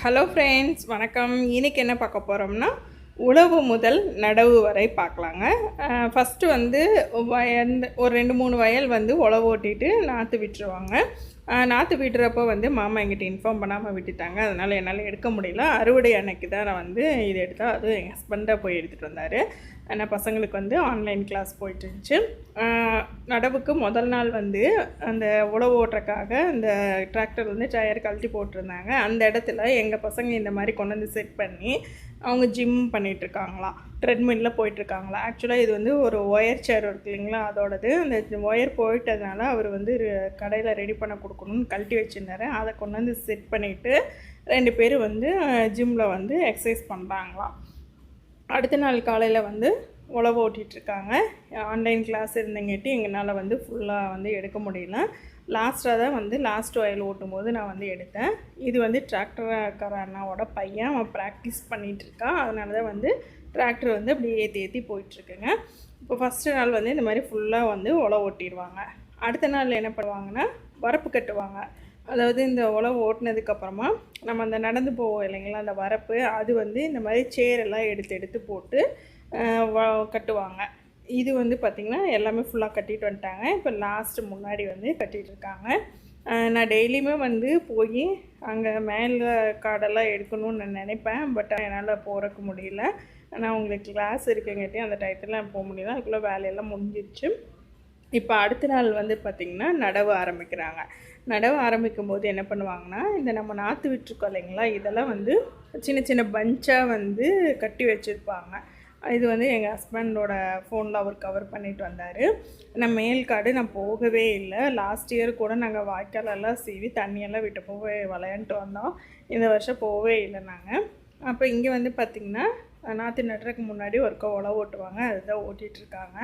Hello friends, வணக்கம். இன்றைக்கி என்ன பார்க்க போகிறோம்னா, உழவு முதல் நடவு வரை பார்க்கலாங்க. ஃபஸ்ட்டு வந்து ஒரு 2-3 வயல் வந்து உழவு ஓட்டிட்டு நாற்று விட்டுருவாங்க. நாற்று விட்டுறப்போ வந்து மாமா எங்கிட்ட இன்ஃபார்ம் பண்ணாமல் விட்டுட்டாங்க. அதனால் என்னால் எடுக்க முடியல. அறுவடை அன்னைக்கு தான் நான் வந்து இது எடுத்தால், அதுவும் எங்கள் ஹஸ்பண்ட் தான் போய் எடுத்துகிட்டு வந்தார். ஆனால் பசங்களுக்கு வந்து ஆன்லைன் கிளாஸ் போயிட்டுருந்துச்சு. நடவுக்கு முதல் நாள் வந்து அந்த உழவு ஓட்டுறக்காக அந்த டிராக்டர் வந்து டயர் கழட்டி போட்டிருந்தாங்க. அந்த இடத்துல எங்கள் பசங்க இந்த மாதிரி கொண்டு வந்து செட் பண்ணி அவங்க ஜிம் பண்ணிகிட்ருக்காங்களாம், ட்ரெட்மில்லில் போயிட்டுருக்காங்களா. ஆக்சுவலாக இது வந்து ஒரு ஒயர் சேர் இருக்கு இல்லைங்களா, அதோடது. அந்த ஒயர் போயிட்டதுனால அவர் வந்து கடையில் ரெடி பண்ண கொடுக்கணும்னு கழட்டி வச்சுருந்தாரு. அதை கொண்டு வந்து செட் பண்ணிவிட்டு 2 பேர் வந்து ஜிம்மில் வந்து எக்ஸசைஸ் பண்ணுறாங்களாம். அடுத்த நாள் காலையில் வந்து உழவு ஓட்டிகிட்ருக்காங்க. ஆன்லைன் கிளாஸ் இருந்தங்காட்டி எங்களால் வந்து ஃபுல்லாக வந்து எடுக்க முடியல. லாஸ்ட்டாக தான் வந்து லாஸ்ட் வயல் ஓட்டும் போது நான் வந்து எடுத்தேன். இது வந்து டிராக்டர்கார அண்ணாவோட பையன், அவன் ப்ராக்டிஸ் பண்ணிகிட்ருக்கான். அதனால தான் வந்து டிராக்டர் வந்து அப்படி ஏற்றி போயிட்டுருக்குங்க. இப்போ ஃபஸ்ட்டு நாள் வந்து இந்த மாதிரி ஃபுல்லாக வந்து உழவு ஓட்டிடுவாங்க. அடுத்த நாள் என்ன பண்ணுவாங்கன்னா, வரப்பு கட்டுவாங்க. அதாவது இந்த உழவு ஓட்டினதுக்கப்புறமா நம்ம அந்த நடந்து போவோம் இல்லைங்களா, அந்த வரப்பு, அது வந்து இந்த மாதிரி சேரெல்லாம் எடுத்து போட்டு கட்டுவாங்க. இது வந்து பார்த்திங்கன்னா எல்லாமே ஃபுல்லாக கட்டிட்டு வந்துட்டாங்க. இப்போ லாஸ்ட்டு முன்னாடி வந்து கட்டிகிட்ருக்காங்க. நான் டெய்லியுமே வந்து போய் அங்கே மேலே காடெல்லாம் எடுக்கணும்னு நான் நினைப்பேன். பட் என்னால் போகிறக்கு முடியல. ஆனால் உங்களுக்கு கிளாஸ் இருக்குங்காட்டி அந்த டயத்தில் நான் போக முடியல. அதுக்குள்ளே வேலையெல்லாம் முடிஞ்சிடுச்சு. இப்போ அடுத்த நாள் வந்து பார்த்திங்கன்னா நடவு ஆரம்பிக்கிறாங்க. நடவு ஆரம்பிக்கும் போது என்ன பண்ணுவாங்கன்னா, இந்த நம்ம நாற்று விட்டுருக்கோம் இல்லைங்களா, இதெல்லாம் வந்து சின்ன சின்ன பஞ்சாக வந்து கட்டி வச்சுருப்பாங்க. இது வந்து எங்கள் ஹஸ்பண்டோட ஃபோனில் அவர் கவர் பண்ணிட்டு வந்தார். நான் மேல்காடு நான் போகவே இல்லை. லாஸ்ட் இயர் கூட நாங்கள் வாய்க்காலெல்லாம் சீவி தண்ணியெல்லாம் விட்டு போய் விளையாண்டுட்டு வந்தோம். இந்த வருஷம் போகவே இல்லை நாங்கள். அப்போ இங்கே வந்து பார்த்திங்கன்னா நாற்று நடுறதுக்கு முன்னாடி ஒருக்கா உழவு ஓட்டுவாங்க. அதுதான் ஓட்டிகிட்ருக்காங்க.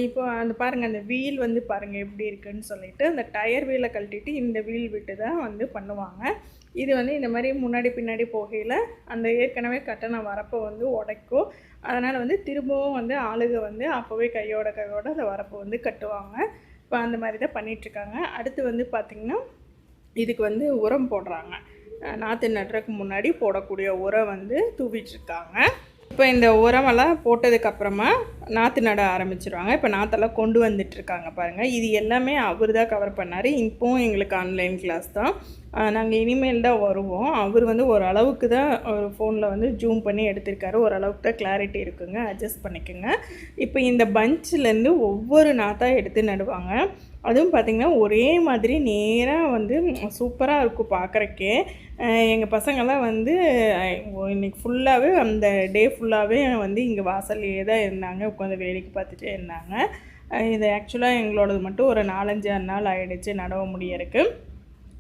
இப்போ அந்த பாருங்கள், அந்த வீல் வந்து பாருங்கள் எப்படி இருக்குதுன்னு சொல்லிவிட்டு அந்த டயர் வீலை கழட்டிட்டு இந்த வீல் விட்டு தான் வந்து பண்ணுவாங்க. இது வந்து இந்த மாதிரி முன்னாடி பின்னாடி போகையில் அந்த ஏற்கனவே கட்டின வரப்பை வந்து உடைக்கும். அதனால் வந்து திரும்பவும் வந்து ஆளுக வந்து அப்போவே கையோட அந்த வரப்பை வந்து கட்டுவாங்க. இப்போ அந்த மாதிரி தான் பண்ணிகிட்ருக்காங்க. அடுத்து வந்து பார்த்திங்கன்னா இதுக்கு வந்து உரம் போடுறாங்க. நாற்று நடுறதுக்கு முன்னாடி போடக்கூடிய உரம் வந்து தூவிட்டுருக்காங்க. இப்போ இந்த உரமெல்லாம் போட்டதுக்கப்புறமா நாற்று நட ஆரம்பிச்சிருவாங்க. இப்போ நாற்றெல்லாம் கொண்டு வந்துட்டுருக்காங்க பாருங்கள். இது எல்லாமே அவர் தான் கவர் பண்ணார். இப்போவும் எங்களுக்கு ஆன்லைன் கிளாஸ் தான். நாங்கள் இனிமேல் தான் வருவோம். அவர் வந்து ஓரளவுக்கு தான் ஒரு ஃபோனில் வந்து ஜூம் பண்ணி எடுத்திருக்காரு. ஓரளவுக்கு தான் கிளாரிட்டி இருக்குங்க, அட்ஜஸ்ட் பண்ணிக்கோங்க. இப்போ இந்த பஞ்சிலேருந்து ஒவ்வொரு நாற்றாக எடுத்து நடுவாங்க. அதுவும் பார்த்திங்கன்னா ஒரே மாதிரி நேராக வந்து சூப்பராக இருக்கும் பார்க்குறக்கே. எங்கள் பசங்கள்லாம் வந்து இன்றைக்கி ஃபுல்லாகவே அந்த டே ஃபுல்லாகவே வந்து இங்கே வாசல்லையே தான் இருந்தாங்க, உட்காந்து வேடிக்கை பார்த்துட்டே இருந்தாங்க. இது ஆக்சுவலாக எங்களோடது மட்டும் ஒரு 4-5 நாள் ஆகிடுச்சு நடவு முடியறதுக்கு.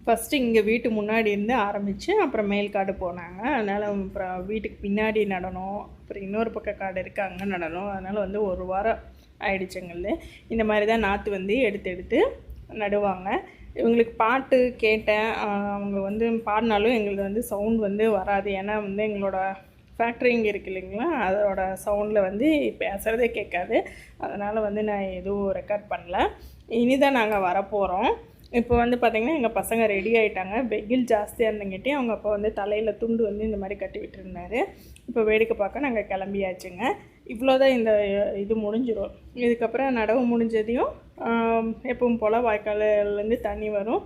ஃபஸ்ட்டு இங்கே வீட்டு முன்னாடி இருந்து ஆரம்பித்து அப்புறம் மேல் காடு போனாங்க. அதனால் அப்புறம் வீட்டுக்கு பின்னாடி நடணும், அப்புறம் இன்னொரு பக்கம் காடு இருக்குது அங்கே நடணும். அதனால் வந்து 1 வாரம் ஆயிடுச்சுங்களே. இந்த மாதிரி தான் நாற்று வந்து எடுத்து நடுவாங்க. இவங்களுக்கு பாட்டு கேட்டேன். அவங்க வந்து பாடினாலும் எங்களுக்கு வந்து சவுண்ட் வந்து வராது. ஏன்னா வந்து எங்களோட ஃபேக்ட்ரிங் இருக்குது இல்லைங்களா, அதோட சவுண்டில் வந்து பேசுகிறதே கேட்காது. அதனால் வந்து நான் எதுவும் ரெக்கார்ட் பண்ணல. இனிதான் நாங்கள் வரப்போகிறோம். இப்போ வந்து பார்த்திங்கன்னா எங்கள் பசங்க ரெடி ஆகிட்டாங்க. வெயில் ஜாஸ்தியாக இருந்தங்காட்டி அவங்க அப்போ வந்து தலையில் துண்டு வந்து இந்த மாதிரி கட்டி விட்டுருந்தாரு. இப்போ வேடிக்கை பார்க்க நாங்கள் கிளம்பியாச்சுங்க. இவ்வளோதான் இந்த இது முடிஞ்சிடும். இதுக்கப்புறம் நடவு முடிஞ்சதையும் எப்பவும் போல் வாய்க்காலேருந்து தண்ணி வரும்,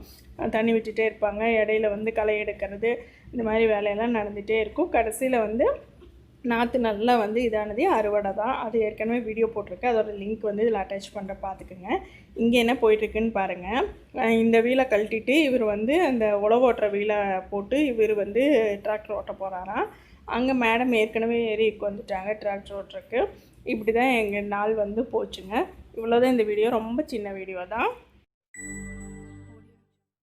தண்ணி விட்டுட்டே இருப்பாங்க. இடையில வந்து களை எடுக்கிறது, இந்த மாதிரி வேலையெல்லாம் நடந்துகிட்டே இருக்கும். கடைசியில் வந்து நாற்று நல்லா வந்து இதானதே அறுவடை தான். அது ஏற்கனவே வீடியோ போட்டிருக்கேன், அதோட லிங்க் வந்து இதில் அட்டாச் பண்ணுற பார்த்துக்குங்க. இங்கே என்ன போயிட்டுருக்குன்னு பாருங்கள். இந்த வீலை கழட்டிட்டு இவர் வந்து அந்த உழவு ஓட்டுற வீலை போட்டு இவர் வந்து டிராக்டர் ஓட்ட போகிறாராம். அங்கே மேடம் ஏற்கனவே ஏறி வந்துட்டாங்க டிராக்டர் ஓட்டுறக்கு. இப்படி தான் எங்கள் நாள் வந்து போச்சுங்க. இவ்வளோதான் இந்த வீடியோ, ரொம்ப சின்ன வீடியோ தான்.